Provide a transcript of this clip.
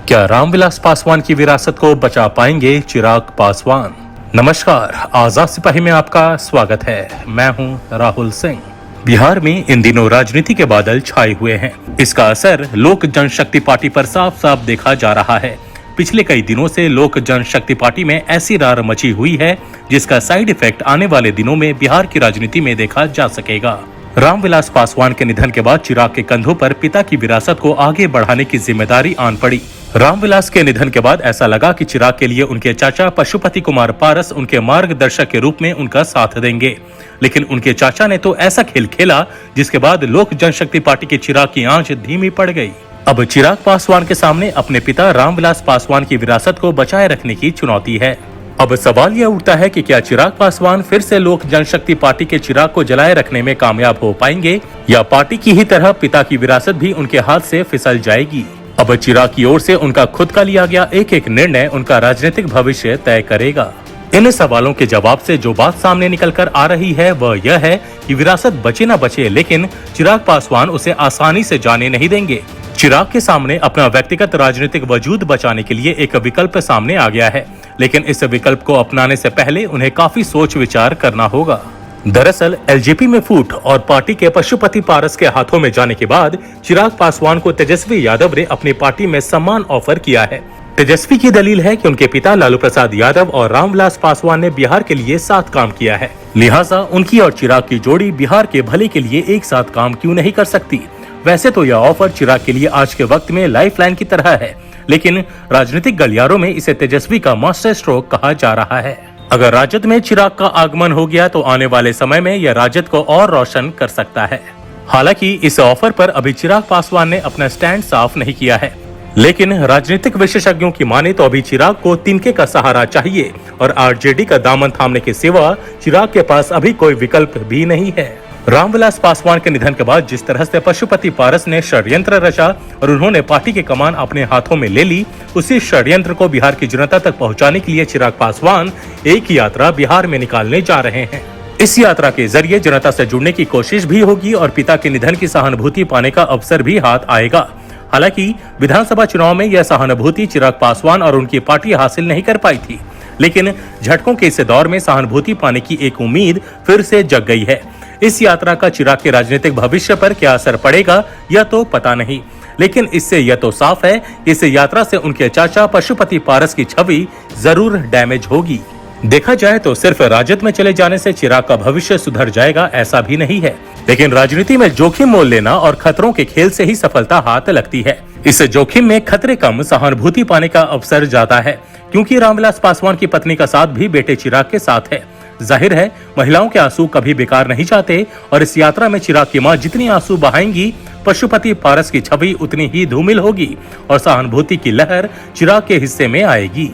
क्या रामविलास पासवान की विरासत को बचा पाएंगे चिराग पासवान? नमस्कार, आजाद सिपाही में आपका स्वागत है। मैं हूं राहुल सिंह। बिहार में इन दिनों राजनीति के बादल छाए हुए हैं। इसका असर लोक जनशक्ति पार्टी पर साफ साफ देखा जा रहा है। पिछले कई दिनों से लोक जनशक्ति पार्टी में ऐसी रार मची हुई है जिसका साइड इफेक्ट आने वाले दिनों में बिहार की राजनीति में देखा जा सकेगा। रामविलास पासवान के निधन के बाद चिराग के कंधों पर पिता की विरासत को आगे बढ़ाने की जिम्मेदारी आन पड़ी। रामविलास के निधन के बाद ऐसा लगा कि चिराग के लिए उनके चाचा पशुपति कुमार पारस उनके मार्गदर्शक के रूप में उनका साथ देंगे, लेकिन उनके चाचा ने तो ऐसा खेल खेला जिसके बाद लोक जनशक्ति पार्टी के चिराग की आंच धीमी पड़ गई। अब चिराग पासवान के सामने अपने पिता रामविलास पासवान की विरासत को बचाए रखने की चुनौती है। अब सवाल यह उठता है कि क्या चिराग पासवान फिर से लोक जनशक्ति पार्टी के चिराग को जलाए रखने में कामयाब हो पाएंगे या पार्टी की ही तरह पिता की विरासत भी उनके हाथ से फिसल जाएगी। अब चिराग की ओर से उनका खुद का लिया गया एक एक निर्णय उनका राजनीतिक भविष्य तय करेगा। इन सवालों के जवाब से जो बात सामने निकल कर आ रही है वह यह है कि विरासत बचे न बचे, लेकिन चिराग पासवान उसे आसानी से जाने नहीं देंगे। चिराग के सामने अपना व्यक्तिगत राजनीतिक वजूद बचाने के लिए एक विकल्प सामने आ गया है, लेकिन इस विकल्प को अपनाने से पहले उन्हें काफी सोच विचार करना होगा। दरअसल एलजेपी में फूट और पार्टी के पशुपति पारस के हाथों में जाने के बाद चिराग पासवान को तेजस्वी यादव ने अपनी पार्टी में सम्मान ऑफर किया है। तेजस्वी की दलील है कि उनके पिता लालू प्रसाद यादव और रामविलास पासवान ने बिहार के लिए साथ काम किया है, लिहाजा उनकी और चिराग की जोड़ी बिहार के भले के लिए एक साथ काम क्यों नहीं कर सकती। वैसे तो यह ऑफर चिराग के लिए आज के वक्त में लाइफलाइन की तरह है, लेकिन राजनीतिक गलियारों में इसे तेजस्वी का मास्टर स्ट्रोक कहा जा रहा है। अगर राजद में चिराग का आगमन हो गया तो आने वाले समय में यह राजद को और रोशन कर सकता है। हालांकि इस ऑफर पर अभी चिराग पासवान ने अपना स्टैंड साफ नहीं किया है, लेकिन राजनीतिक विशेषज्ञों की माने तो अभी चिराग को तिनके का सहारा चाहिए और आरजेडी का दामन थामने के सिवा चिराग के पास अभी कोई विकल्प भी नहीं है। रामविलास पासवान के निधन के बाद जिस तरह से पशुपति पारस ने षड्यंत्र रचा और उन्होंने पार्टी की कमान अपने हाथों में ले ली, उसी षड्यंत्र को बिहार की जनता तक पहुंचाने के लिए चिराग पासवान एक यात्रा बिहार में निकालने जा रहे हैं। इस यात्रा के जरिए जनता से जुड़ने की कोशिश भी होगी और पिता के निधन की सहानुभूति पाने का अवसर भी हाथ आएगा। हालांकि विधानसभा चुनाव में यह सहानुभूति चिराग पासवान और उनकी पार्टी हासिल नहीं कर पाई थी, लेकिन झटकों के इस दौर में सहानुभूति पाने की एक उम्मीद फिर से जग गई है। इस यात्रा का चिराग के राजनीतिक भविष्य पर क्या असर पड़ेगा यह तो पता नहीं, लेकिन इससे यह तो साफ है कि इस यात्रा से उनके चाचा पशुपति पारस की छवि जरूर डैमेज होगी। देखा जाए तो सिर्फ राजद में चले जाने से चिराग का भविष्य सुधर जाएगा ऐसा भी नहीं है, लेकिन राजनीति में जोखिम मोल लेना और खतरों के खेल से ही सफलता हाथ लगती है। इस जोखिम में खतरे कम, सहानुभूति पाने का अवसर ज्यादा है, क्योंकि रामविलास पासवान की पत्नी का साथ भी बेटे चिराग के साथ है। जाहिर है महिलाओं के आंसू कभी बेकार नहीं जाते और इस यात्रा में चिराग की मां जितनी आंसू बहाएंगी पशुपति पारस की छवि उतनी ही धूमिल होगी और सहानुभूति की लहर चिराग के हिस्से में आएगी।